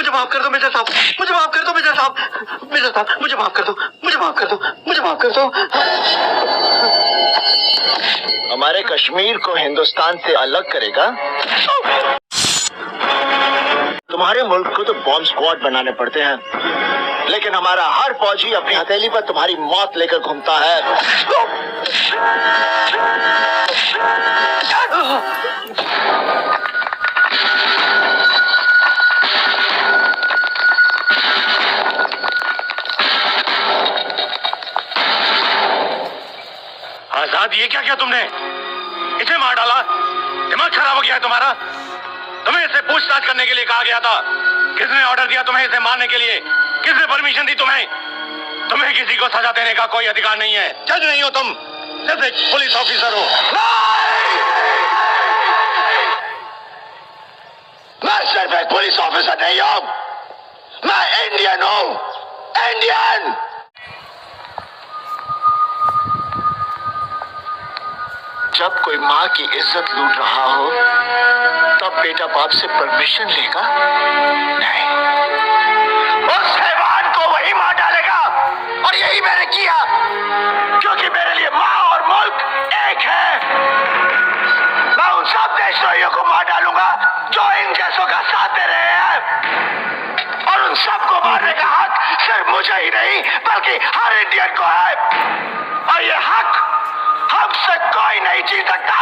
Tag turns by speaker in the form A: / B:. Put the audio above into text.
A: मुझे माफ कर दो मेजर साहब, मुझे माफ कर दो मेजर साहब, मेजर साहब मुझे माफ कर दो, मुझे माफ कर दो, मुझे माफ कर दो।
B: हमारे कश्मीर को हिंदुस्तान से अलग करेगा? तुम्हारे मुल्क को तो बॉम्ब स्क्वाड बनाने पड़ते हैं, लेकिन हमारा हर फौजी अपनी हथेली पर तुम्हारी मौत लेकर घूमता है।
C: आजाद, ये क्या किया तुमने? इसे मार डाला? दिमाग खराब हो गया है तुम्हारा? तुम्हें इसे पूछताछ करने के लिए कहा गया था। किसने ऑर्डर दिया तुम्हें इसे मारने के लिए? किसने परमिशन दी तुम्हें? तुम्हें किसी को सजा देने का कोई अधिकार नहीं है। जज नहीं हो तुम, सिर्फ एक पुलिस ऑफिसर हो।
B: मैं सिर्फ एक पुलिस ऑफिसर नहीं हूं, मैं इंडियन हूं, इंडियन। जब कोई माँ की इज्जत लूट रहा हो, तब बेटा बाप से परमिशन लेगा? नहीं, उस हैवान को वही मार डालेगा। और यही मैंने किया, क्योंकि मेरे लिए माँ और मुल्क एक है। मैं उन सब देशद्रोहियों को मार डालूंगा जो इन जैसों का साथ दे रहे हैं, और उन सबको मारने का हक सिर्फ मुझे ही नहीं बल्कि हर इंडियन को है। और ये हक हमसे कोई नहीं छीन सकता।